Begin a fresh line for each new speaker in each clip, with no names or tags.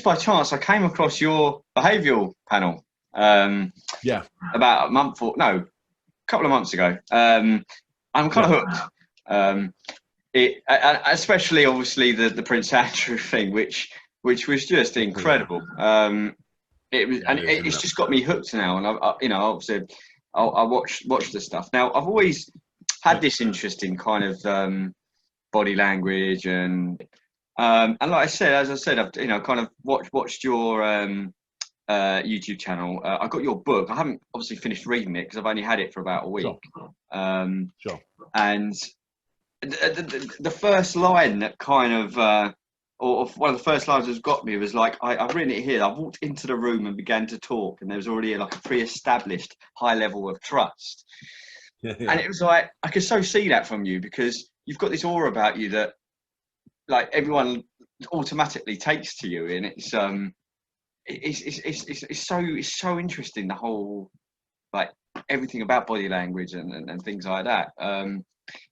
by chance I came across your behavioural panel
Yeah.
about a couple of months ago. I'm kind of hooked. Especially obviously the Prince Andrew thing, which was just incredible. It's just got me hooked now, and obviously I watch the stuff. Now I've always had this interest in kind of body language and like as I said, I've kind of watched your YouTube channel. I got your book. I haven't obviously finished reading it because I've only had it for about a week.
Sure.
And the first line that kind of or one of the first lines that got me was like, I've written it here. I walked into the room and began to talk, and there was already like a pre-established high level of trust.
Yeah.
And it was like, I could so see that from you, because you've got this aura about you that like everyone automatically takes to you, and it's so interesting, the whole, like, everything about body language and things like that.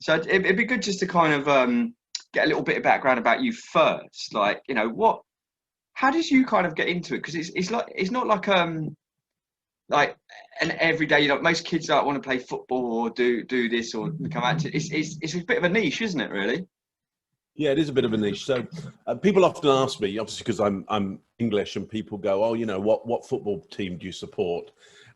So it'd be good just to kind of get a little bit of background about you first, like, how did you kind of get into it? Because it's not like an everyday, most kids don't want to play football or do this or become active. It's a bit of a niche, isn't it, really?
Yeah, it is a bit of a niche. So people often ask me, obviously because I'm English, and people go, oh, what football team do you support?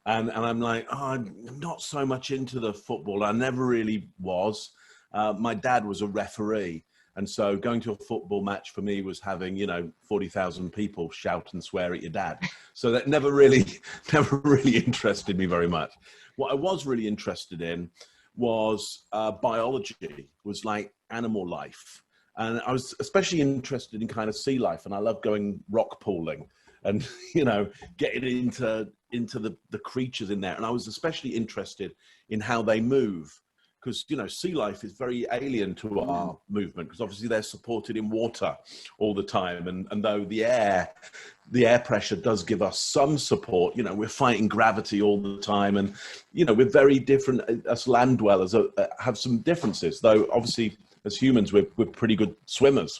And I'm like, oh, I'm not so much into the football. I never really was. My dad was a referee. And so going to a football match for me was having, 40,000 people shout and swear at your dad. So that never really interested me very much. What I was really interested in was biology, was like animal life. And I was especially interested in kind of sea life. And I love going rock pooling and, getting into the creatures in there. And I was especially interested in how they move. Because, sea life is very alien to our movement, because obviously they're supported in water all the time. And though the air pressure does give us some support, we're fighting gravity all the time. And, we're very different. Us land dwellers have some differences, though obviously as humans, we're pretty good swimmers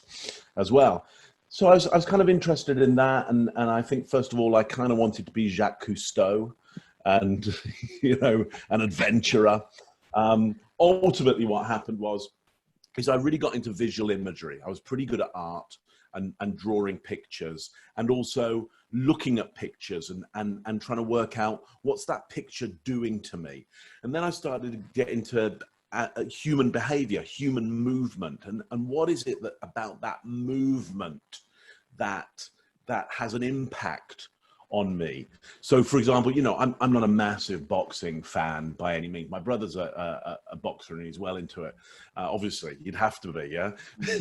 as well. So I was kind of interested in that. And I think, first of all, I kind of wanted to be Jacques Cousteau and, an adventurer. Ultimately, what happened is I really got into visual imagery. I was pretty good at art and drawing pictures, and also looking at pictures and trying to work out what's that picture doing to me. And then I started to get into human behavior, human movement, and what is it about that movement that has an impact on me. So, for example, I'm not a massive boxing fan by any means. My brother's a boxer and he's well into it. Obviously, you'd have to be, yeah,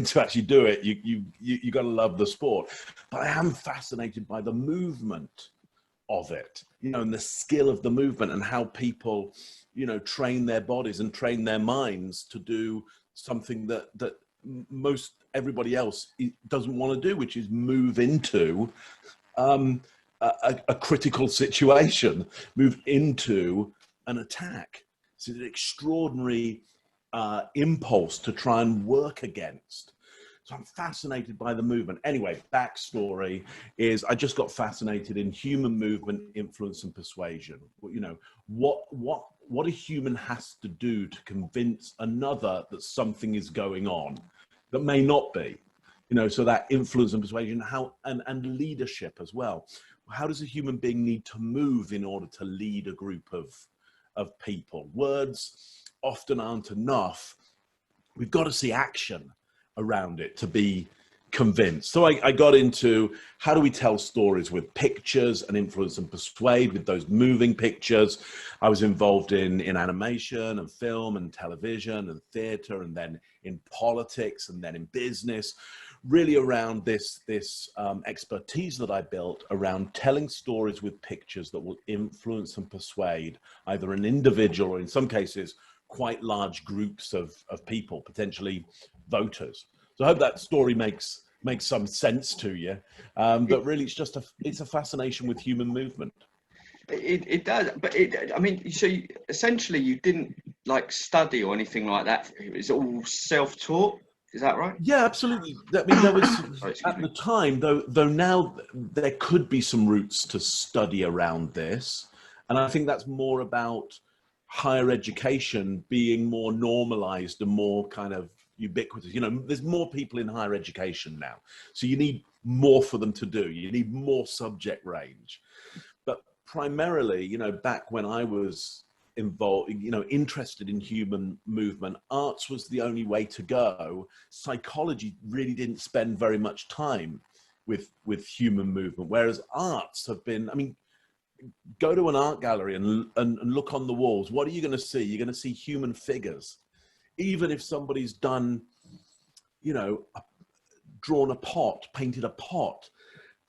to actually do it. You got to love the sport. But I am fascinated by the movement of it, and the skill of the movement, and how people, train their bodies and train their minds to do something that most everybody else doesn't want to do, which is move into a critical situation, move into an attack. It's an extraordinary impulse to try and work against. So I'm fascinated by the movement. Anyway, backstory is I just got fascinated in human movement, influence, and persuasion. What a human has to do to convince another that something is going on that may not be. So that influence and persuasion, and leadership as well. How does a human being need to move in order to lead a group of people? Words often aren't enough. We've got to see action around it to be convinced. So I got into, how do we tell stories with pictures and influence and persuade with those moving pictures? I was involved in animation and film and television and theater, and then in politics, and then in business, really around this expertise that I built around telling stories with pictures that will influence and persuade either an individual, or in some cases, quite large groups of people, potentially voters. So I hope that story makes some sense to you. But really, it's a fascination with human movement.
It does, but so essentially you didn't like study or anything like that. It was all self-taught. Is that right?
Yeah, absolutely. I mean, there was
Sorry,
at the time, though now there could be some routes to study around this. And I think that's more about higher education being more normalized and more kind of ubiquitous. You know, there's more people in higher education now. So you need more for them to do. You need more subject range. But primarily, you know, back when I was involved, you know, interested in human movement, arts was the only way to go. Psychology really didn't spend very much time with human movement, whereas arts have been, I mean, go to an art gallery and look on the walls. What are you going to see? You're going to see human figures. Even if somebody's done, you know, drawn a pot, painted a pot,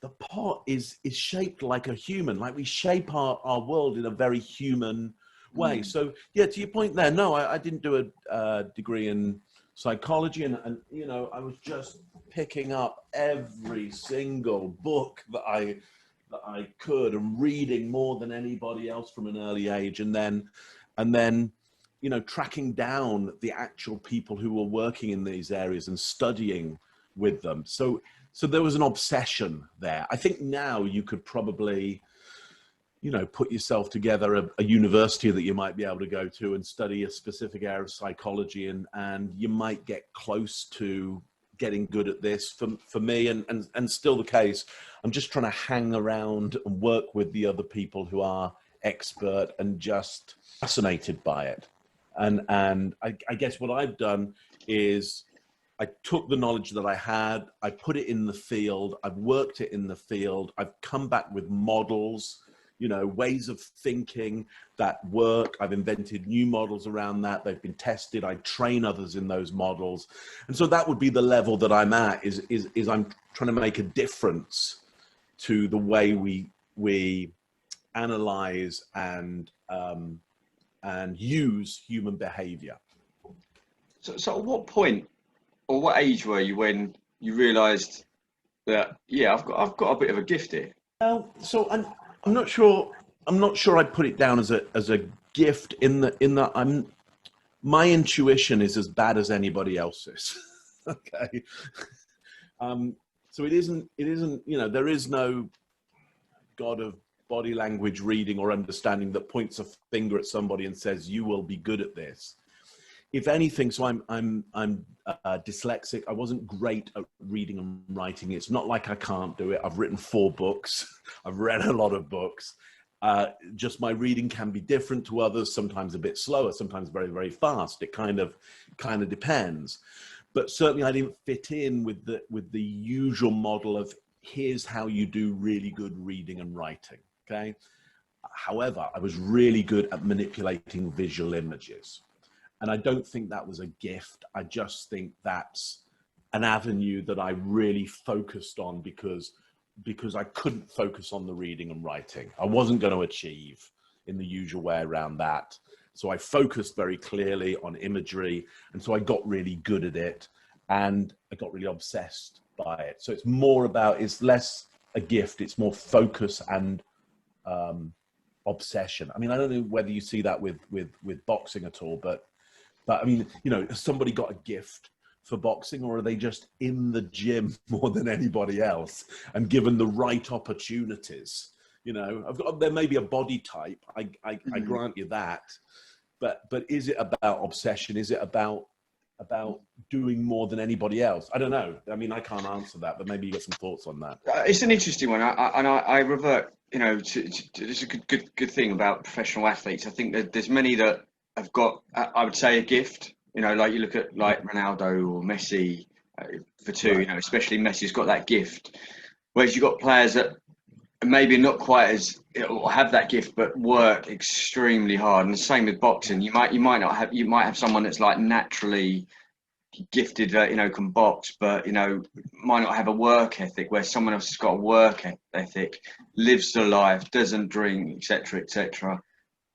the pot is shaped like a human, like we shape our world in a very human way. So yeah, to your point there, no, I didn't do a degree in psychology, and you know, I was just picking up every single book that I could and reading more than anybody else from an early age, and then you know, tracking down the actual people who were working in these areas and studying with them. So there was an obsession there. I think now you could probably, you know, put yourself together a university that you might be able to go to and study a specific area of psychology, and you might get close to getting good at this. For me, and still the case, I'm just trying to hang around and work with the other people who are expert and just fascinated by it. And I guess what I've done is I took the knowledge that I had, I put it in the field, I've worked it in the field, I've come back with models, you know, ways of thinking that work. I've invented new models around that. They've been tested. I train others in those models. And so that would be the level that I'm at, is I'm trying to make a difference to the way we analyze and use human behavior.
So at what point or what age were you when you realized that, yeah, I've got a bit of a gift here?
Well, so I'm not sure. I'm not sure I put it down as a gift in that my intuition is as bad as anybody else's. Okay. So it isn't, you know, there is no God of body language reading or understanding that points a finger at somebody and says, you will be good at this. If anything, so I'm dyslexic. I wasn't great at reading and writing. It's not like I can't do it. I've written 4 books. I've read a lot of books. Just my reading can be different to others, sometimes a bit slower, sometimes very, very fast. It kind of depends. But certainly I didn't fit in with the usual model of here's how you do really good reading and writing, okay? However, I was really good at manipulating visual images. And I don't think that was a gift. I just think that's an avenue that I really focused on because I couldn't focus on the reading and writing. I wasn't going to achieve in the usual way around that. So I focused very clearly on imagery. And so I got really good at it and I got really obsessed by it. So it's more about, it's less a gift, it's more focus and obsession. I mean, I don't know whether you see that with boxing at all, but I mean, you know, has somebody got a gift for boxing, or are they just in the gym more than anybody else and given the right opportunities? You know, there may be a body type. I grant you that, but is it about obsession? Is it about doing more than anybody else? I don't know. I mean, I can't answer that, but maybe you got some thoughts on that.
It's an interesting one, I revert, you know, to it's a good thing about professional athletes. I think that there's many that have got, I would say, a gift. You know, like you look at like Ronaldo or Messi, for two. Right. You know, especially Messi's got that gift. Whereas you've got players that maybe not quite as, or have that gift, but work extremely hard. And the same with boxing. You might have someone that's like naturally gifted, you know, can box, but you know, might not have a work ethic. Where someone else has got a work ethic, lives the life, doesn't drink, etc., etc.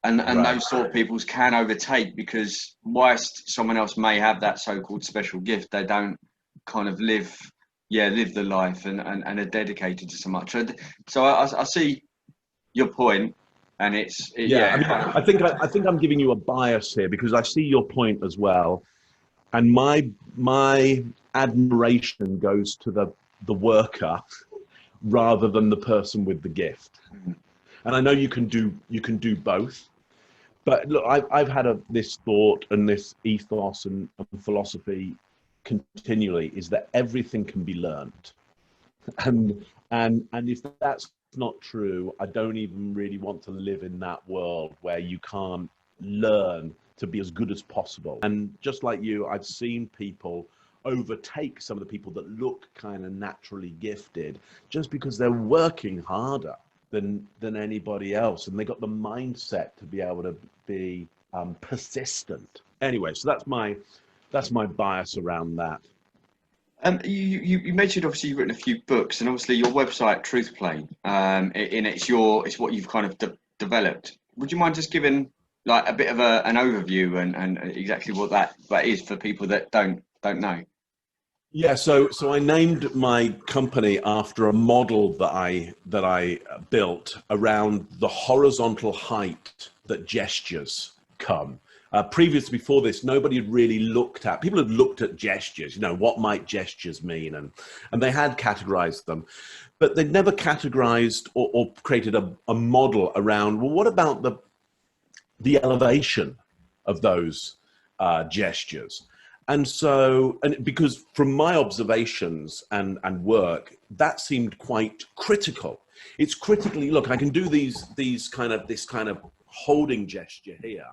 And right. Those sort of people can overtake, because whilst someone else may have that so-called special gift, they don't kind of live the life and are dedicated to so much. So I see your point, and I mean,
I think I'm giving you a bias here because I see your point as well. And my admiration goes to the worker rather than the person with the gift. And I know you can do both. But look, I've had this thought and this ethos and philosophy continually, is that everything can be learned. And if that's not true, I don't even really want to live in that world where you can't learn to be as good as possible. And just like you, I've seen people overtake some of the people that look kind of naturally gifted just because they're working harder than anybody else, and they got the mindset to be able to be persistent. Anyway, so that's my bias around that.
You mentioned, obviously you've written a few books, and obviously your website Truthplane, it's what you've kind of developed. Would you mind just giving like a bit of an overview and exactly what that is for people that don't know?
Yeah, so I named my company after a model that I built around the horizontal height that gestures come. Before this, nobody had really people had looked at gestures, what might gestures mean, and they had categorized them, but they'd never categorized or created a model around, well, what about the elevation of those gestures? And because from my observations and work, that seemed quite critical. It's critically, look, I can do this kind of holding gesture here,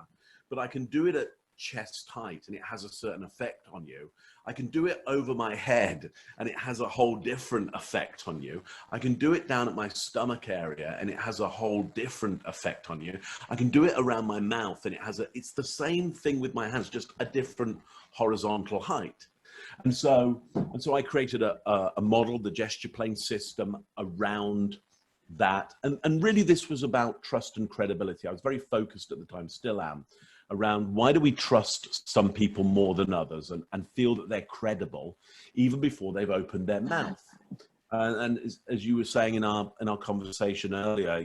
but I can do it at chest height and it has a certain effect on you. I can do it over my head and it has a whole different effect on you. I can do it down at my stomach area and it has a whole different effect on you. I can do it around my mouth and it's the same thing with my hands, just a different horizontal height. And so I created a model, the gesture plane system, around that. And really this was about trust and credibility. I was very focused at the time, still am, around why do we trust some people more than others and feel that they're credible even before they've opened their mouth. And as you were saying in our conversation earlier,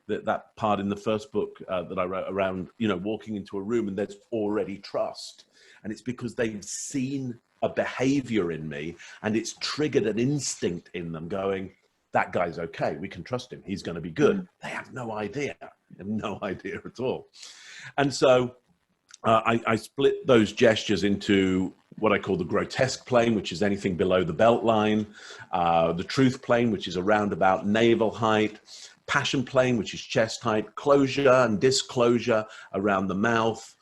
that part in the first book that I wrote around, walking into a room and there's already trust. And it's because they've seen a behavior in me and it's triggered an instinct in them going, that guy's okay, we can trust him, he's going to be good. They have no idea. They have no idea at all. And so I split those gestures into what I call the grotesque plane, which is anything below the belt line, the truth plane, which is around about navel height, passion plane, which is chest height, closure and disclosure around the mouth,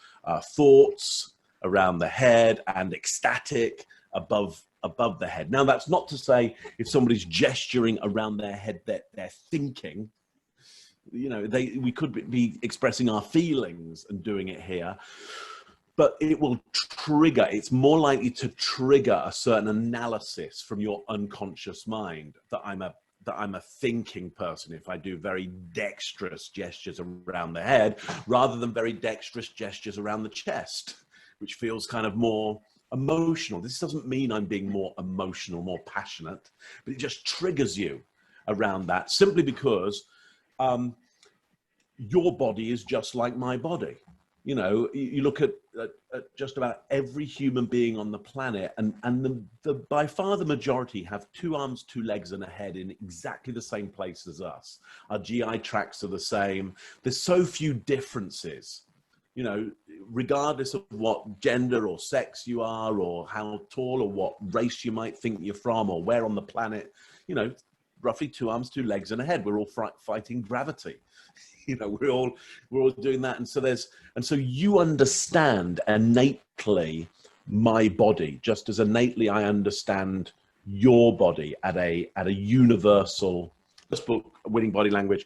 thoughts around the head, and ecstatic above the head. Now, that's not to say if somebody's gesturing around their head that they're thinking. We could be expressing our feelings and doing it here, but it will trigger, it's more likely to trigger a certain analysis from your unconscious mind that I'm a thinking person if I do very dexterous gestures around the head rather than very dexterous gestures around the chest, which feels kind of more emotional. This doesn't mean I'm being more emotional, more passionate, but it just triggers you around that simply because your body is just like my body. You look at just about every human being on the planet, and the by far the majority have 2 arms, 2 legs, and a head in exactly the same place as us. Our GI tracts are the same. There's so few differences, regardless of what gender or sex you are, or how tall, or what race you might think you're from, or where on the planet. Roughly 2 arms, 2 legs, and a head. We're all fighting gravity. We're all doing that. And so you understand innately my body, just as innately I understand your body at a universal. This book, Winning Body Language,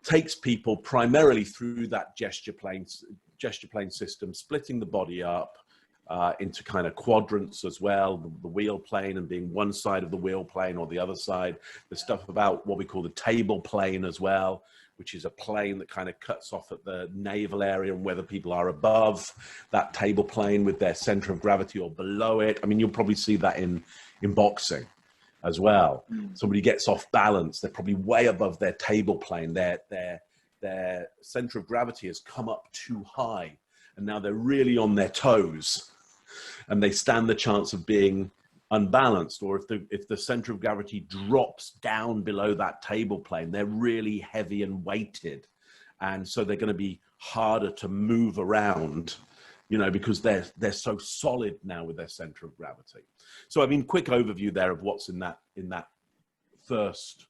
takes people primarily through that gesture plane system, splitting the body up into kind of quadrants as well, the wheel plane and being one side of the wheel plane or the other side. There's stuff about what we call the table plane as well, which is a plane that kind of cuts off at the navel area and whether people are above that table plane with their center of gravity or below it. I mean, you'll probably see that in boxing as well. Somebody gets off balance, they're probably way above their table plane. Their center of gravity has come up too high and now they're really on their toes. and they stand the chance of being unbalanced, or if the center of gravity drops down below that table plane, they're really heavy and weighted, and so they're going to be harder to move around, you know, because they're so solid now with their center of gravity. So I mean, quick overview there of what's in that first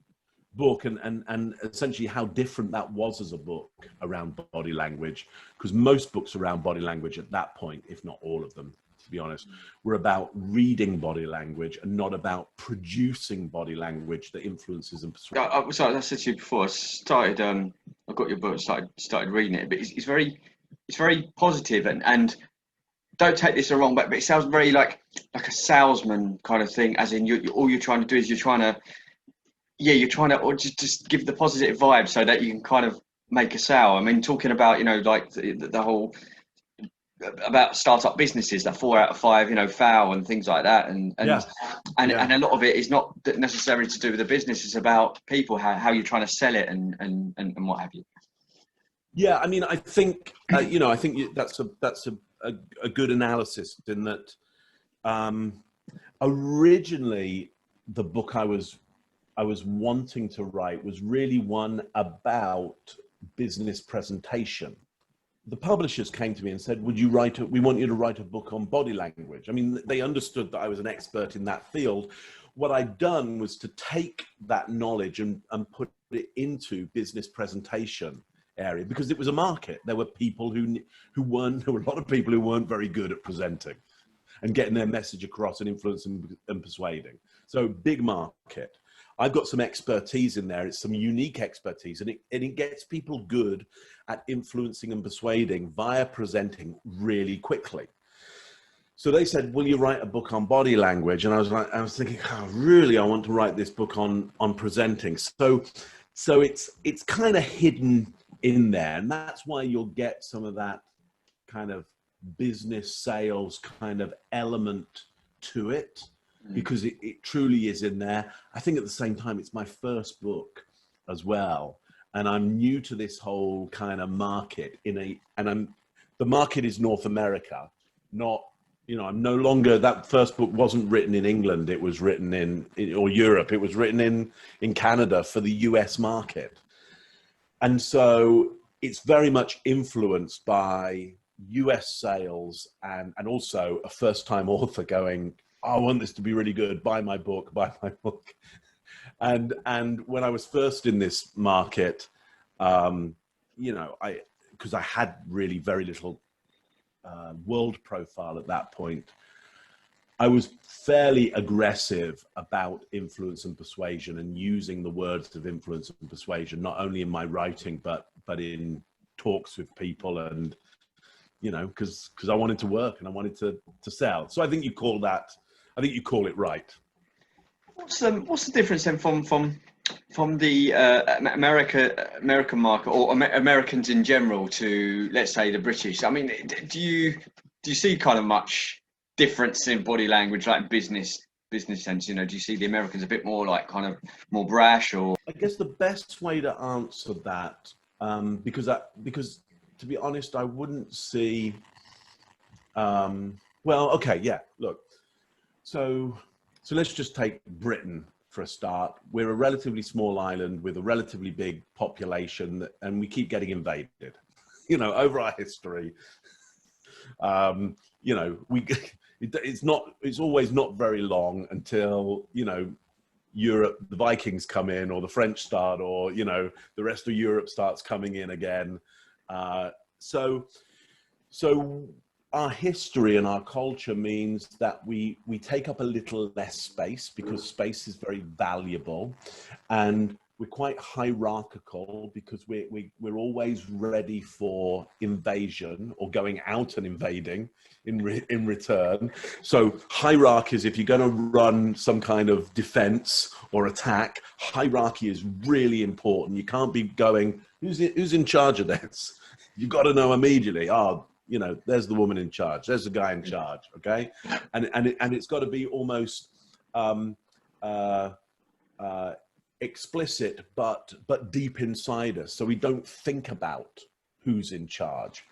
book, and essentially how different that was as a book around body language, because most books around body language at that point, if not all of them, to be honest, were about reading body language and not about producing body language that influences and persuades.
Sorry, I said to you before, I got your book, started reading it, but it's very positive, and don't take this the wrong way, but it sounds very like a salesman kind of thing, as in all you're trying to do is you're trying to or just give the positive vibe so that you can kind of make a sale. I mean, talking about, you know, like the whole about startup businesses that 4 out of 5, you know, fail and things like that, and a lot of it is not necessarily to do with the business. It's about people, how you're trying to sell it and what have you.
Yeah, I mean, I think you know, I think that's a good analysis, in that originally the book I was wanting to write was really one about business presentation. The publishers came to me and said, we want you to write a book on body language. I mean, they understood that I was an expert in that field. What I'd done was to take that knowledge and put it into business presentation area, because it was a market. There were people there were a lot of people who weren't very good at presenting and getting their message across and influencing and persuading. So big market. I've got some expertise in there. It's some unique expertise, and it gets people good at influencing and persuading via presenting really quickly. So they said, will you write a book on body language? And I was thinking, oh, really, I want to write this book on presenting. So it's kind of hidden in there. And that's why you'll get some of that kind of business sales kind of element to it, because it truly is in there. I think at the same time, it's my first book as well, and I'm new to this whole kind of market the market is North America, not, you know, I'm no longer, that first book wasn't written in England, it was written or Europe, it was written in Canada for the US market. And so it's very much influenced by US sales, and also a first-time author going, I want this to be really good, buy my book. And when I was first in this market, you know, because I had really very little world profile at that point, I was fairly aggressive about influence and persuasion, and using the words of influence and persuasion, not only in my writing, but in talks with people, and, you know, because I wanted to work and I wanted to sell. So I think you call it right.
What's the difference then from the American market, or Americans in general, to, let's say, the British? I mean, do you see kind of much difference in body language, like business sense? You know, do you see the Americans a bit more like kind of more brash? Or
I guess the best way to answer that, because to be honest, I wouldn't see. Well, okay, yeah. Look, so let's just take Britain for a start. We're a relatively small island with a relatively big population, and we keep getting invaded. You know, over our history, you know, it's always not very long until, you know, Europe, the Vikings come in, or the French start, or, you know, the rest of Europe starts coming in again. So our history and our culture means that we take up a little less space, because space is very valuable, and we're quite hierarchical, because we're always ready for invasion, or going out and invading in return. So hierarchy is, if you're going to run some kind of defense or attack, hierarchy is really important. You can't be going, who's in charge of this? You've got to know immediately, you know, there's the woman in charge, there's the guy in charge, okay? And it's got to be almost explicit, but deep inside us, so we don't think about who's in charge.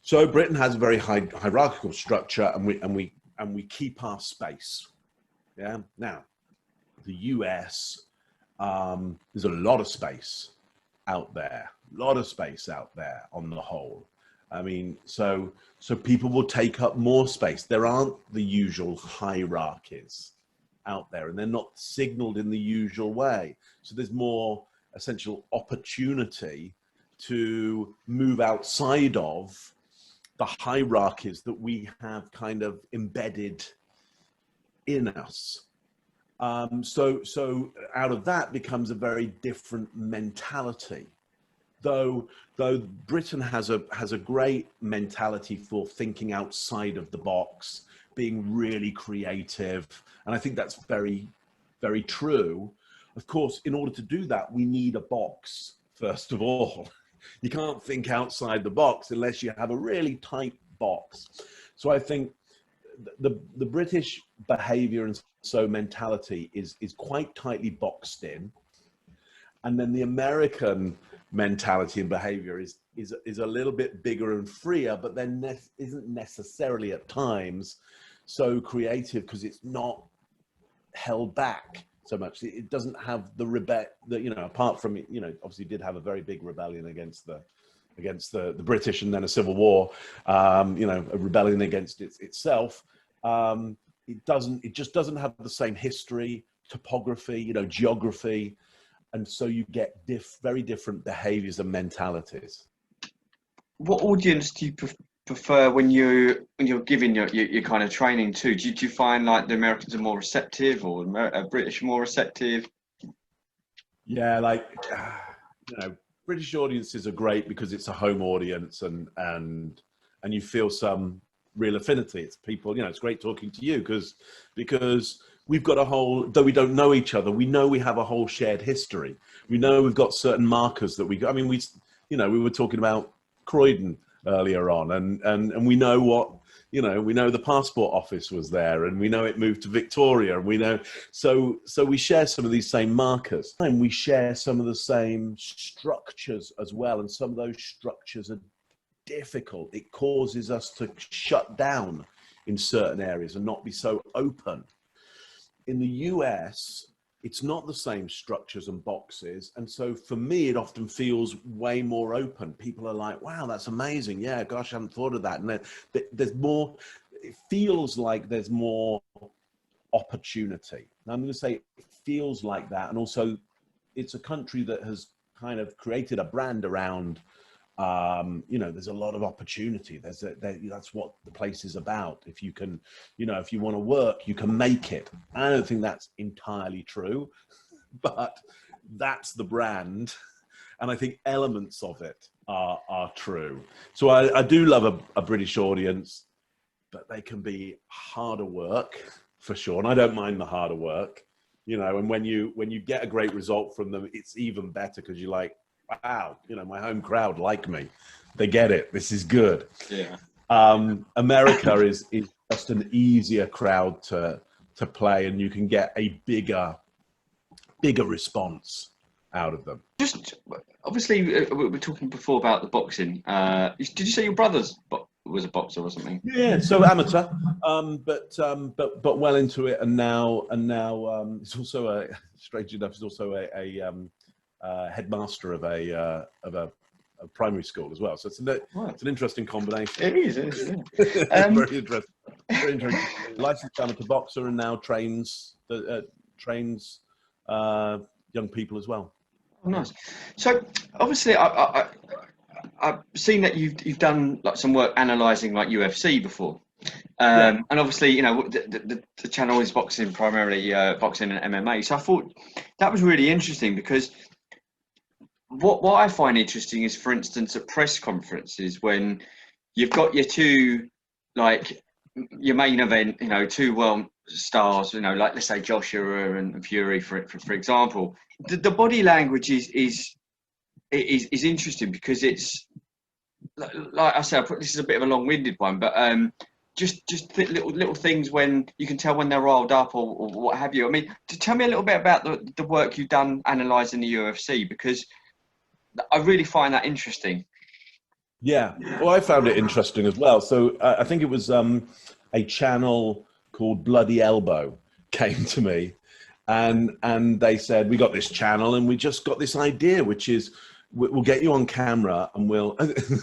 So Britain has a very hierarchical structure, and and we keep our space. Yeah. Now, the US, there's a lot of space out there, on the whole. I mean, so people will take up more space. There aren't the usual hierarchies out there, and they're not signaled in the usual way. So there's more essential opportunity to move outside of the hierarchies that we have kind of embedded in us. So out of that becomes a very different mentality. Though Britain has a great mentality for thinking outside of the box, being really creative, and I think that's very, very true. Of course, in order to do that, we need a box, first of all. You can't think outside the box unless you have a really tight box. So I think the British behavior and so mentality is quite tightly boxed in. And then the American mentality and behavior is a little bit bigger and freer, but then isn't necessarily at times so creative because it's not held back so much. It doesn't have apart from, obviously did have a very big rebellion against the British, and then a civil war, a rebellion against itself. It just doesn't have the same history, topography, geography. And so you get very different behaviors and mentalities.
What audience do you prefer when you're giving your kind of training to? Do you find like the Americans are more receptive, or British more receptive?
Yeah, British audiences are great because it's a home audience, and you feel some real affinity. It's people, it's great talking to you because we've got though we don't know each other, we know we have a whole shared history. We know we've got certain markers that we were talking about Croydon earlier on, and we know we know the passport office was there, and we know it moved to Victoria, and we know, so we share some of these same markers, and we share some of the same structures as well. And some of those structures are difficult. It causes us to shut down in certain areas and not be so open. In the US, it's not the same structures and boxes. And so for me, it often feels way more open. People are like, wow, that's amazing. Yeah, gosh, I hadn't thought of that. And there's more, it feels like there's more opportunity. And I'm going to say it feels like that. And also, it's a country that has kind of created a brand around, there's a lot of opportunity. That's what the place is about. If you can, if you want to work, you can make it. I don't think that's entirely true, but that's the brand. And I think elements of it are true. So I do love a British audience, but they can be harder work for sure. And I don't mind the harder work, and when you get a great result from them, it's even better because you're like, wow, my home crowd like me. They get it. This is good.
Yeah.
America is just an easier crowd to play, and you can get a bigger response out of them. Just
obviously, we were talking before about the boxing. Did you say your brother's was a boxer or something?
Yeah, so amateur, but well into it, and now it's also strange enough, he's also a headmaster of a primary school as well. So it's an interesting combination.
It is.
Yeah. Very interesting. Very interesting. Licensed amateur boxer, and now trains young people as well.
Oh, nice. So obviously, I've seen that you've done like some work analysing like UFC before. And obviously, the channel is boxing, primarily boxing and MMA. So I thought that was really interesting because what I find interesting is, for instance, at press conferences when you've got your two, like your main event, two world stars, like let's say Joshua and Fury, for example, the body language is interesting because it's like I said, this is a bit of a long-winded one, but just little things when you can tell when they're riled up or what have you. I mean, tell me a little bit about the work you've done analysing the UFC, because I really find that interesting.
Yeah, well, I found it interesting as well. So I think it was a channel called Bloody Elbow came to me, and they said, we got this channel and we just got this idea, which is we'll get you on camera and we'll,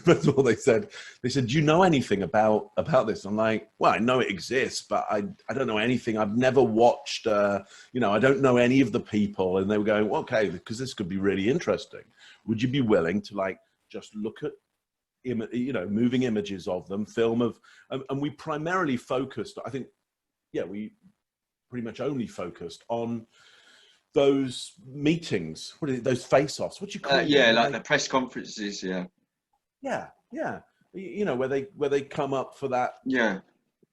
first of all, they said, do you know anything about this? I'm like, well, I know it exists, but I don't know anything. I've never watched, you know, I don't know any of the people. And they were going, well, okay, because this could be really interesting. Would you be willing to like, just look at, you know, moving images of them, film of, and we primarily focused, I think, yeah, we pretty much only focused on those meetings, what are those face-offs? What do you call them?
Yeah, like the press conferences. Yeah.
Yeah, yeah. You know, where they come up for that.
Yeah.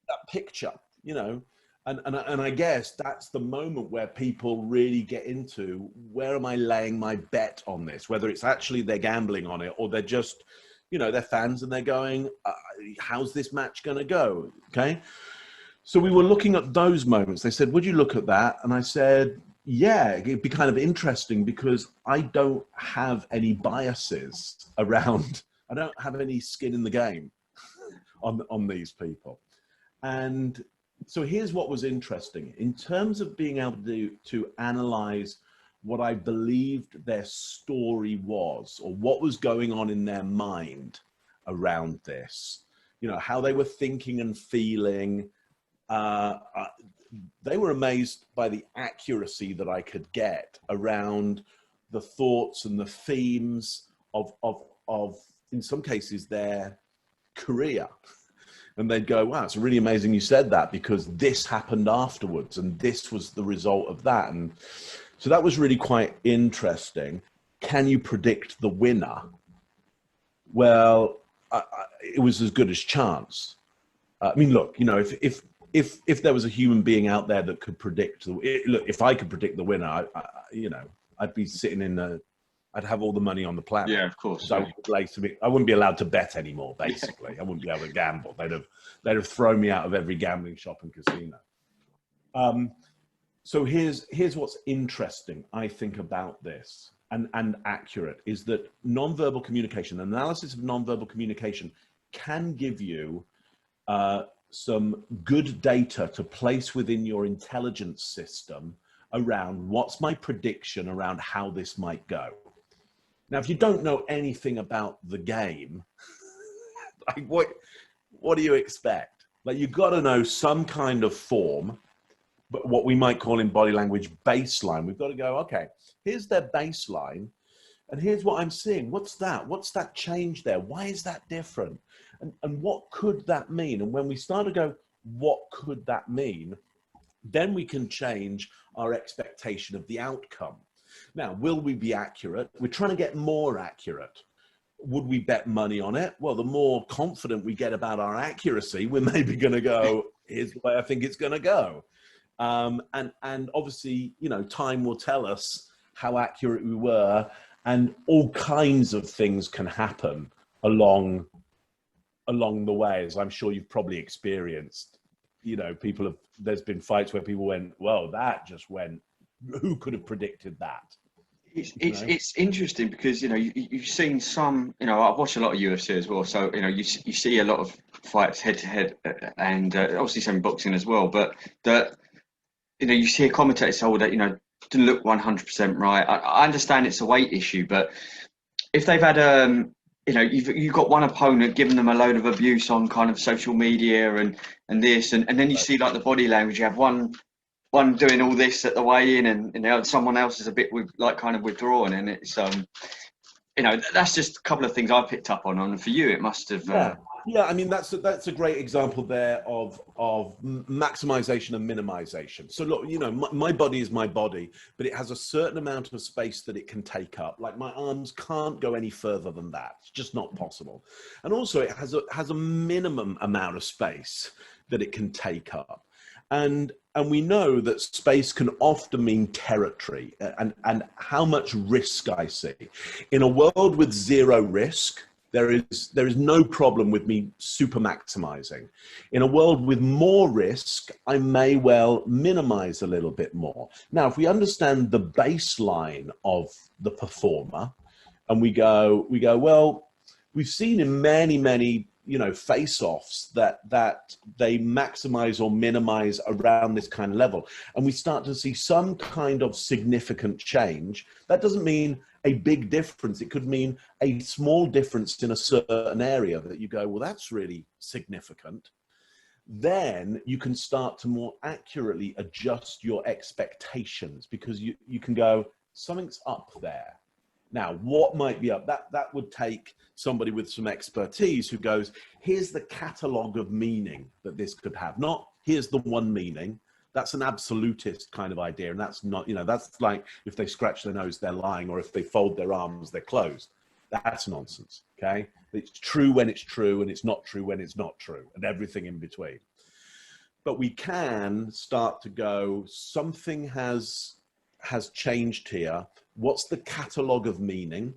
That picture. You know, and I guess that's the moment where people really get into, where am I laying my bet on this? Whether it's actually they're gambling on it or they're just, you know, they're fans and they're going, how's this match going to go? Okay. So we were looking at those moments. They said, would you look at that? And I said, yeah, it'd be kind of interesting because I don't have any biases around, I don't have any skin in the game on these people. And so here's what was interesting. In terms of being able to analyze what I believed their story was, or what was going on in their mind around this, you know, how they were thinking and feeling, they were amazed by the accuracy that I could get around the thoughts and the themes of in some cases, their career. And they'd go, wow, it's really amazing you said that because this happened afterwards and this was the result of that. And so that was really quite interesting. Can you predict the winner? Well, it was as good as chance. I mean, look, you know, if there was a human being out there that could predict look, if I could predict the winner, you know, I'd be sitting in I'd have all the money on the planet.
Yeah, of course.
So I wouldn't be allowed to bet anymore, basically. I wouldn't be able to gamble. They'd have thrown me out of every gambling shop and casino. So here's what's interesting, I think, about this and accurate is that nonverbal communication, analysis of nonverbal communication can give you some good data to place within your intelligence system around what's my prediction around how this might go. Now, if you don't know anything about the game, like what do you expect? Like, you've got to know some kind of form, but what we might call in body language baseline. We've got to go, okay, here's their baseline, and here's what I'm seeing. What's that? What's that change there? Why is that different? And what could that mean? And when we start to go, what could that mean? Then we can change our expectation of the outcome. Now, will we be accurate? We're trying to get more accurate. Would we bet money on it? Well, the more confident we get about our accuracy, we're maybe going to go, here's the way I think it's going to go. And obviously, you know, time will tell us how accurate we were, and all kinds of things can happen along the way, as I'm sure you've probably experienced. You know, there's been fights where people went, well, that just went, who could have predicted that?
It's interesting because, you know, you've seen some, you know, I've watched a lot of UFC as well. So, you know, you see a lot of fights head to head and obviously some boxing as well. But that, you know, you see a commentator say, oh, that, you know, didn't look 100% right. I understand it's a weight issue, but if they've had, you know, you've got one opponent giving them a load of abuse on kind of social media and this, and then you see like the body language, you have one doing all this at the weigh-in, and you know, someone else is a bit kind of withdrawn, and it's you know, that's just a couple of things I picked up on. And for you, it must have.
Yeah, I mean, that's a great example there of maximization and minimization. So look, you know, my body is my body, but it has a certain amount of space that it can take up. Like, my arms can't go any further than that. It's just not possible. And also it has a minimum amount of space that it can take up. And we know that space can often mean territory and how much risk I see. In a world with zero risk, there is no problem with me super maximizing. In a world with more risk, I may well minimize a little bit more. Now, if we understand the baseline of the performer, and we go, well, we've seen in many, face-offs that they maximize or minimize around this kind of level, and we start to see some kind of significant change. That doesn't mean a big difference. It could mean a small difference in a certain area that you go, well, that's really significant. Then you can start to more accurately adjust your expectations, because you can go, something's up there. Now, what might be up? That would take somebody with some expertise who goes, here's the catalogue of meaning that this could have. Not, here's the one meaning. That's an absolutist kind of idea. And that's not, that's like if they scratch their nose, they're lying, or if they fold their arms, they're closed. That's nonsense, okay? It's true when it's true, and it's not true when it's not true, and everything in between. But we can start to go, something has changed here. What's the catalogue of meaning?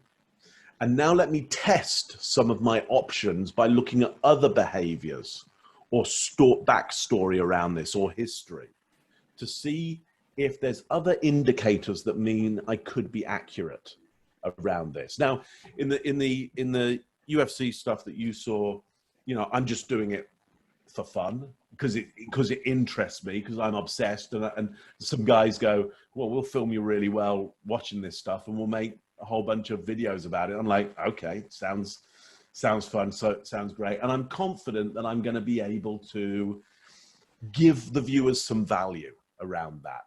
And now let me test some of my options by looking at other behaviors or backstory around this, or history, to see if there's other indicators that mean I could be accurate around this. Now, in the UFC stuff that you saw, I'm just doing it for fun, because it interests me, because I'm obsessed, and some guys go, well, we'll film you really well watching this stuff, and we'll make a whole bunch of videos about it. I'm like, okay, sounds fun, so it sounds great, and I'm confident that I'm going to be able to give the viewers some value around that.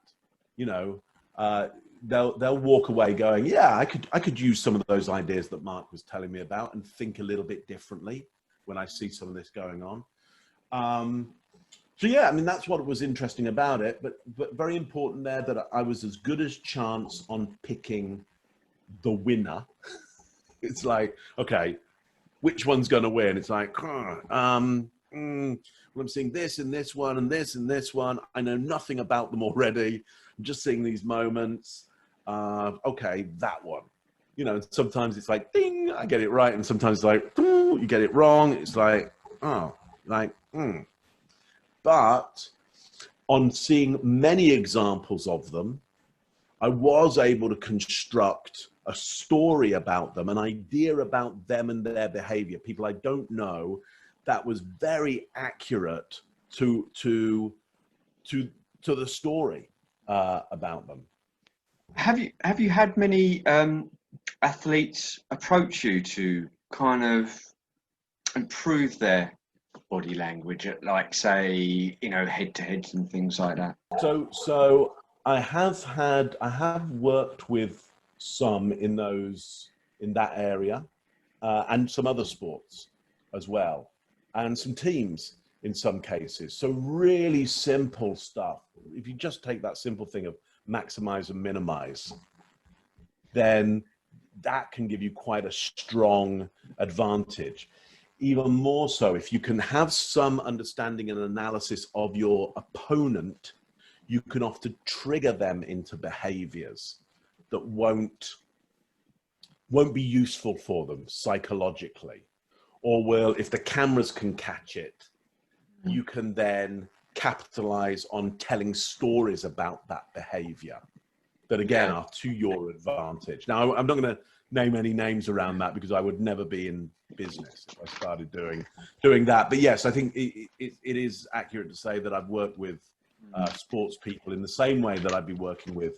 They'll walk away going, yeah, I could use some of those ideas that Mark was telling me about, and think a little bit differently when I see some of this going on. So yeah, I mean, that's what was interesting about it, but very important there that I was as good as chance on picking the winner. It's like, okay, which one's going to win? It's like, well, I'm seeing this in this one, and this in this one. I know nothing about them already. I'm just seeing these moments. Okay, that one. Sometimes it's like, ding, I get it right, and sometimes it's like, you get it wrong. It's like, oh, like, But on seeing many examples of them, I was able to construct a story about them, an idea about them and their behavior, people I don't know, that was very accurate to the story about them.
Have you had many athletes approach you to kind of improve their body language at, like, say, head-to-heads and things like that?
So I have worked with some in that area, and some other sports as well, and some teams in some cases. So really simple stuff. If you just take that simple thing of maximize and minimize, then that can give you quite a strong advantage. Even more so if you can have some understanding and analysis of your opponent, you can often trigger them into behaviors that won't be useful for them psychologically, or will, if the cameras can catch it, you can then capitalize on telling stories about that behavior that, again, are to your advantage. Now, I'm not going to name any names around that, because I would never be in business if I started doing that. But yes, I think it is accurate to say that I've worked with sports people in the same way that I'd be working with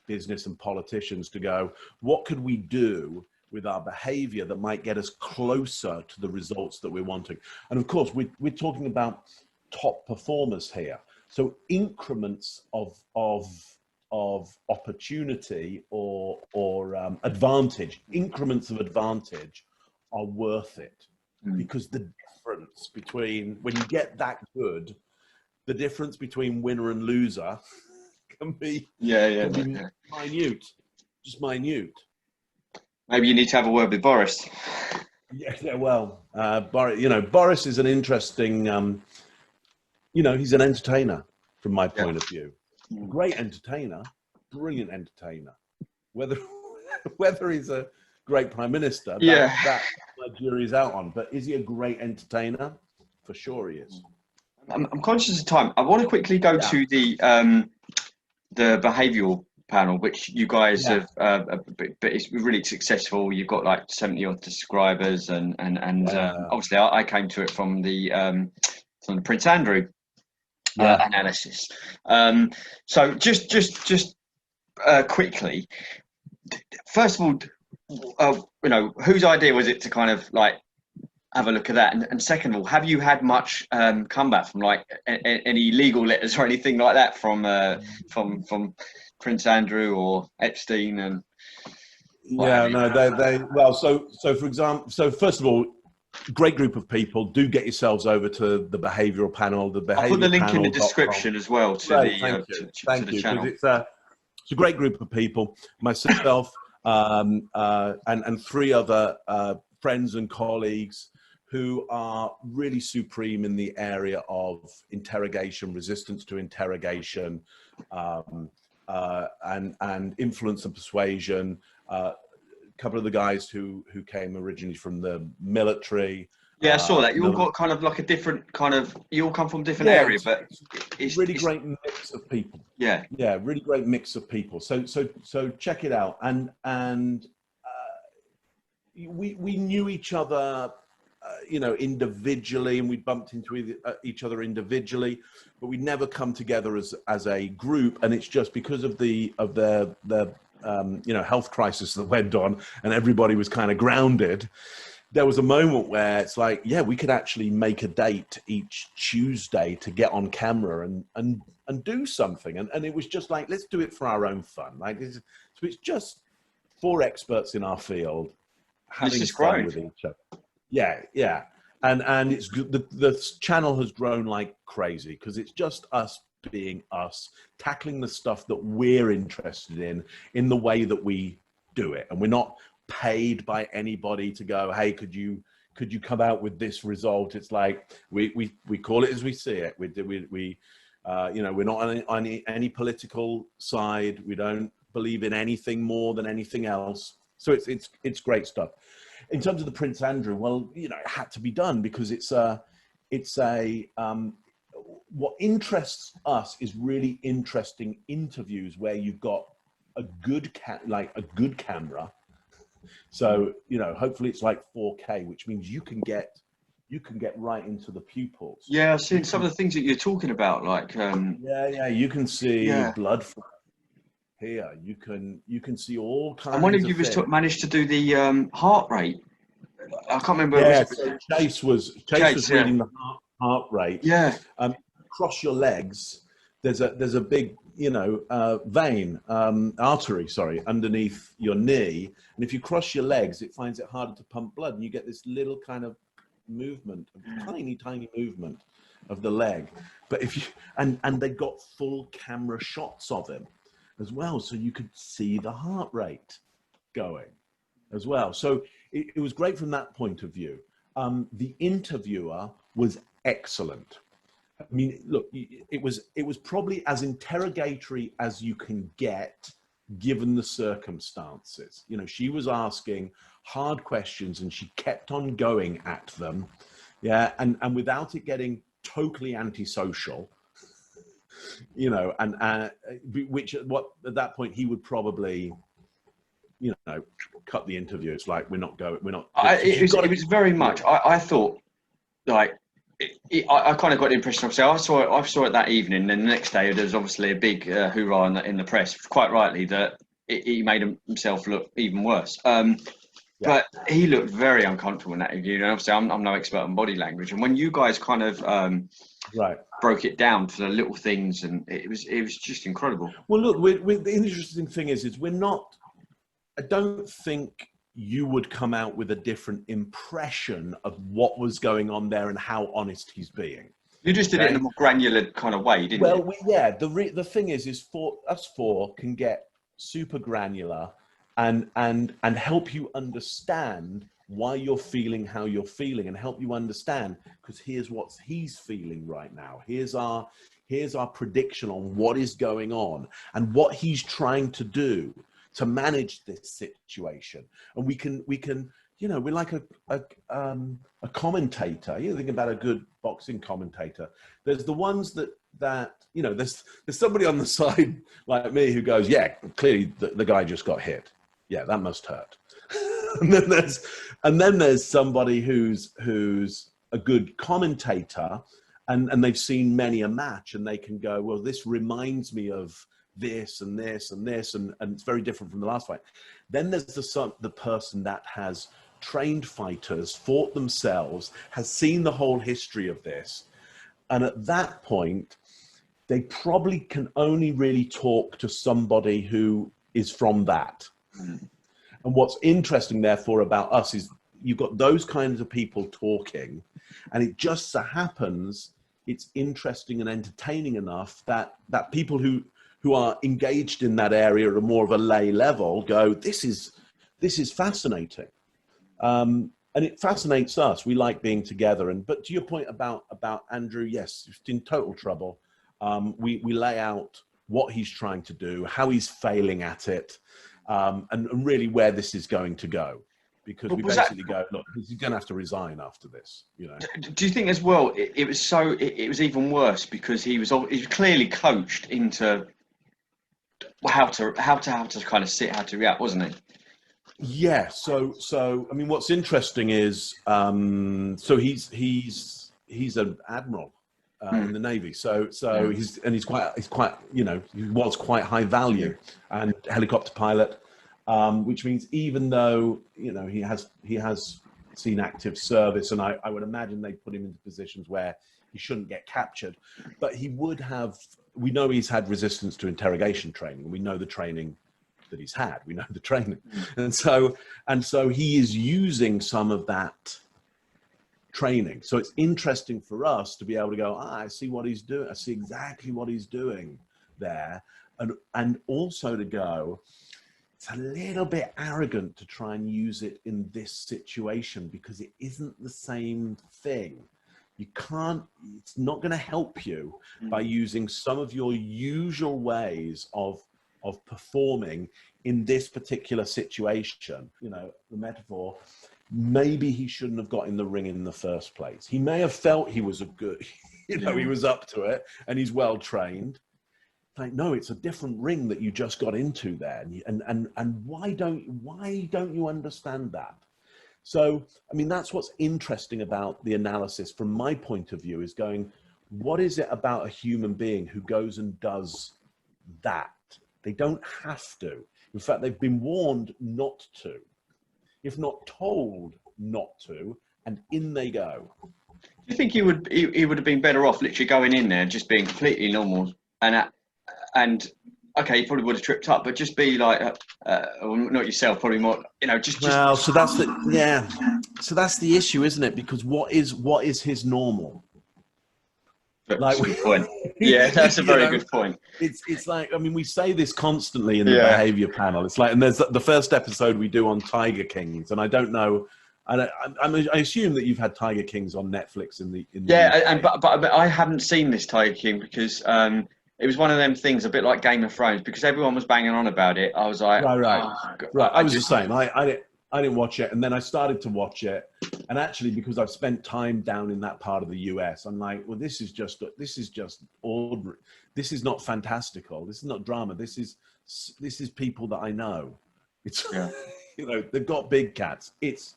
business and politicians, to go, what could we do with our behavior that might get us closer to the results that we're wanting? And of course, we're talking about top performers here. So increments of opportunity or advantage, increments of advantage are worth it, because the difference between, when you get that good, the difference between winner and loser can be minute, just minute.
Maybe you need to have a word with Boris.
Yeah, well, Boris is an interesting, he's an entertainer from my point of view. Great entertainer, brilliant entertainer. Whether he's a great prime minister, that my jury's out on. But is he a great entertainer? For sure he is.
I'm conscious of time. I want to quickly go to the behavioural panel, which you guys have, but it's really successful. You've got like 70 odd subscribers, and obviously I came to it from the Prince Andrew analysis. So just quickly, first of all, you know, whose idea was it to kind of like have a look at that, and second of all, have you had much comeback from like any legal letters or anything like that from Prince Andrew or Epstein? And
well, so for example, so first of all, great group of people. Do get yourselves over to the Behavioural Panel.
I'll put the link in the description as well to the channel.
It's a great group of people. Myself and three other friends and colleagues who are really supreme in the area of interrogation, resistance to interrogation, and influence and persuasion. A couple of the guys who came originally from the military.
Yeah, I saw that. You all got kind of like a different kind of. You all come from different areas, but
it's really great mix of people.
Yeah,
really great mix of people. So check it out. And we knew each other, you know, individually, and we bumped into each other individually, but we'd never come together as a group. And it's just because of the you know, health crisis that went on, and everybody was kind of grounded. There was a moment where it's like, yeah, we could actually make a date each Tuesday to get on camera and do something. And it was just like, let's do it for our own fun. Like, so it's just four experts in our field having fun with each other. Yeah. And it's good. The channel has grown like crazy because it's just us being us, tackling the stuff that we're interested in the way that we do it. And we're not paid by anybody to go, hey, could you come out with this result? It's like we call it as we see it. We you know, we're not on any political side. We don't believe in anything more than anything else. So it's great stuff. In terms of the Prince Andrew, well, you know, it had to be done because it's what interests us is really interesting interviews where you've got a good camera. So, you know, hopefully it's like 4K, which means you can get right into the pupils.
Yeah, I've seen some of the things that you're talking about, like
you can see blood flow here. You can see all kinds.
And one of you managed to do the heart rate. I can't remember.
Yeah, so Chase was reading the heart rate.
Yeah.
Cross your legs. There's a big, you know, vein, artery, underneath your knee. And if you cross your legs, it finds it harder to pump blood. And you get this little kind of movement, tiny movement of the leg. But if you, and they got full camera shots of him as well. So you could see the heart rate going as well. So it was great from that point of view. The interviewer was excellent. I mean, look, it was probably as interrogatory as you can get given the circumstances. You know, she was asking hard questions and she kept on going at them. Yeah. And without it getting totally antisocial, you know, and which at that point he would probably, you know, cut the interview. It's like, we're not. It
was very much, I thought, like, I kind of got the impression. Obviously, I saw it that evening, and the next day there was obviously a big hoorah in the press, quite rightly, that he made himself look even worse. But he looked very uncomfortable in that interview. And obviously, I'm no expert on body language. And when you guys kind of broke it down for the little things, and it was just incredible.
Well, look, the interesting thing is we're not. I don't think you would come out with a different impression of what was going on there and how honest he's being.
You just did it in a more granular kind of way, didn't you?
Well, the thing is for us four can get super granular and help you understand why you're feeling how you're feeling, and help you understand, because here's what he's feeling right now. Here's our prediction on what is going on and what he's trying to do to manage this situation. And we can, you know, we're like a commentator. You think about a good boxing commentator. There's the ones that that, you know, there's somebody on the side like me who goes, yeah, clearly the guy just got hit. Yeah, that must hurt. and then there's somebody who's a good commentator, and they've seen many a match, and they can go, well, this reminds me of this and this and this, and it's very different from the last fight. Then there's the person that has trained fighters, fought themselves, has seen the whole history of this, and at that point, they probably can only really talk to somebody who is from that. And what's interesting, therefore, about us is you've got those kinds of people talking, and it just so happens it's interesting and entertaining enough that people who are engaged in that area at a more of a lay level go, this is fascinating. And it fascinates us. We like being together. But to your point about Andrew, yes, he's in total trouble. We lay out what he's trying to do, how he's failing at it, and really where this is going to go. Because we basically go, look, he's going to have to resign after this. You know.
Do you think as well? It was even worse because he was clearly coached into how to kind of sit, how to react, wasn't he?
Yeah. So I mean, what's interesting is, so he's an admiral in the Navy. So he's quite, you know, he was quite high value and helicopter pilot. Which means even though, you know, he has seen active service, and I would imagine they put him into positions where he shouldn't get captured, but he would have, we know he's had resistance to interrogation training. We know the training that he's had, we know the training. And so he is using some of that training. So it's interesting for us to be able to go, I see what he's doing. I see exactly what he's doing there. And also to go, it's a little bit arrogant to try and use it in this situation because it isn't the same thing. You can't, it's not going to help you by using some of your usual ways of performing in this particular situation. You know, the metaphor, maybe he shouldn't have got in the ring in the first place. He may have felt he was a good, you know, he was up to it and he's well trained. Like, no, it's a different ring that you just got into there. And why don't you understand that? So, I mean, that's what's interesting about the analysis from my point of view is going, what is it about a human being who goes and does that? They don't have to. In fact, they've been warned not to, if not told not to, and in they go.
Do you think he would have been better off literally going in there and just being completely normal and okay, you probably would have tripped up, but just be like, well, not yourself, probably more, you know, just.
Well, so that's the issue, isn't it? Because what is his normal?
That's a good point. Yeah, that's a very good point.
It's like, I mean, we say this constantly in the behavior panel. It's like, and there's the first episode we do on Tiger Kings, and I don't know. I assume that you've had Tiger Kings on Netflix in the
but I haven't seen this Tiger King because it was one of them things, a bit like Game of Thrones, because everyone was banging on about it. I was like,
right.
Oh, God.
Right. I was the same. I didn't watch it, and then I started to watch it, and actually, because I've spent time down in that part of the US, I'm like, well, this is just ordinary. This is not fantastical. This is not drama. This is people that I know. It's you know, they've got big cats. It's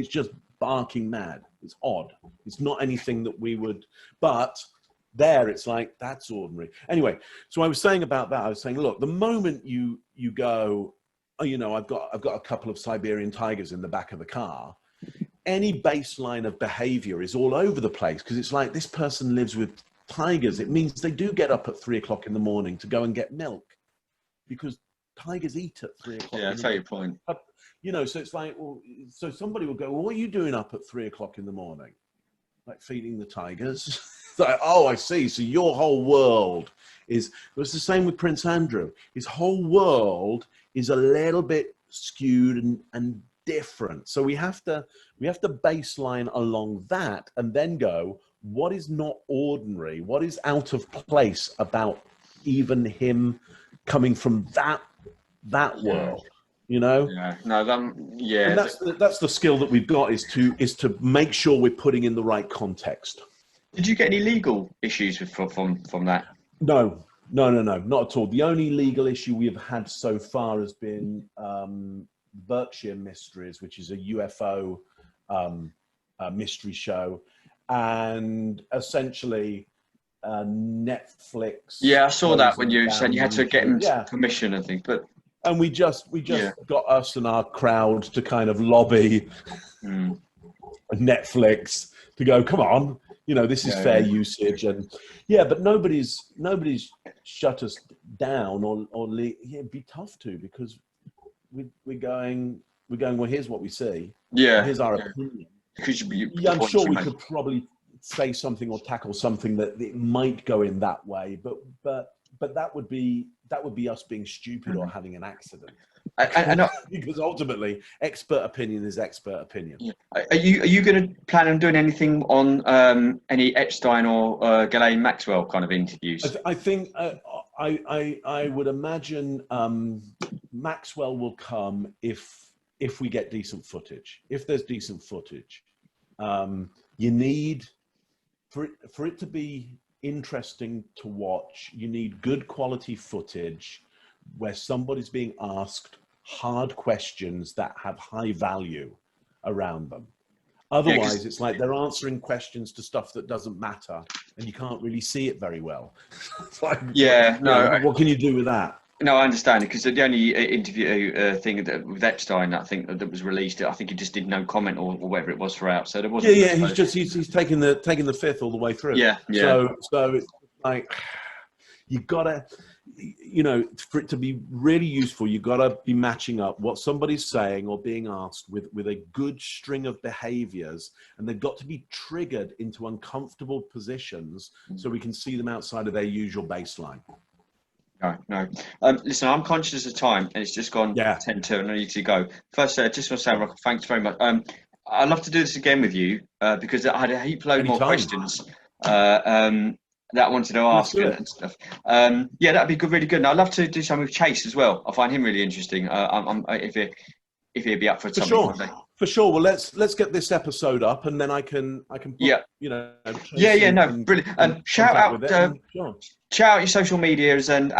just barking mad. It's odd. It's not anything that we would, but. There, it's like, that's ordinary. Anyway, so I was saying about that, I was saying, look, the moment you go, oh, you know, I've got a couple of Siberian tigers in the back of the car, any baseline of behavior is all over the place because it's like this person lives with tigers. It means they do get up at 3 o'clock in the morning to go and get milk because tigers eat at 3 o'clock.
Yeah, I tell your point.
You know, so it's like, well, so somebody will go, well, what are you doing up at 3 o'clock in the morning? Like feeding the tigers. It's like, oh, I see. So your whole world is, it was the same with Prince Andrew. His whole world is a little bit skewed and different. So we have to baseline along that and then go, what is not ordinary? What is out of place about even him coming from that world? You know?
Yeah. No, yeah.
And that's the skill that we've got is to make sure we're putting in the right context.
Did you get any legal issues from that?
No, not at all. The only legal issue we have had so far has been Berkshire Mysteries, which is a UFO mystery show, and essentially Netflix.
Yeah, I saw that when you said
down
you had to get
YouTube.
him permission and things, but.
And we just got us and our crowd to kind of lobby Netflix to go, come on, you know, this is fair usage, and but nobody's shut us down or it'd be tough to, because we're going, well, here's what we see, here's our opinion. Because I'm sure we could probably say something or tackle something that it might go in that way, but that would be us being stupid or having an accident. Because ultimately, expert opinion is expert opinion.
Yeah. Are you going to plan on doing anything on any Epstein or Ghislaine Maxwell kind of interviews?
I think I would imagine Maxwell will come if we get decent footage. If there's decent footage, you need for it to be interesting to watch. You need good quality footage where somebody's being asked hard questions that have high value around them. Otherwise, it's like they're answering questions to stuff that doesn't matter, and you can't really see it very well. It's like, what can you do with that?
No, I understand it, because the only interview thing with Epstein, I think, that was released, I think he just did no comment or whatever it was throughout. So there wasn't.
Yeah, he's taking the fifth all the way through.
Yeah.
So it's like, you gotta, you know, for it to be really useful, you gotta be matching up what somebody's saying or being asked with a good string of behaviors, and they've got to be triggered into uncomfortable positions so we can see them outside of their usual baseline.
No. Listen, I'm conscious of time, and it's just gone 10:02, and I need to go. First, just want to say, Rock, thanks very much. I'd love to do this again with you because I had a heap load more questions that I wanted to ask and stuff. That'd be good, really good. And I'd love to do something with Chase as well. I find him really interesting. If he'd be up for something one day.
For sure. Well, let's get this episode up, and then I can put, you know.
Brilliant. Shout out your social medias and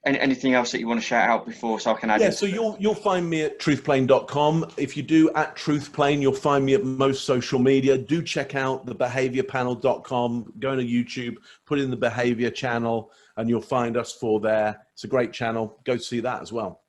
anything else that you want to shout out before, so I can add.
So you'll find me at truthplane.com. If you do at truthplane, you'll find me at most social media. Do check out the behaviourepanel.com. Go to YouTube, put in the behavior channel, and you'll find us for there. It's a great channel. Go see that as well.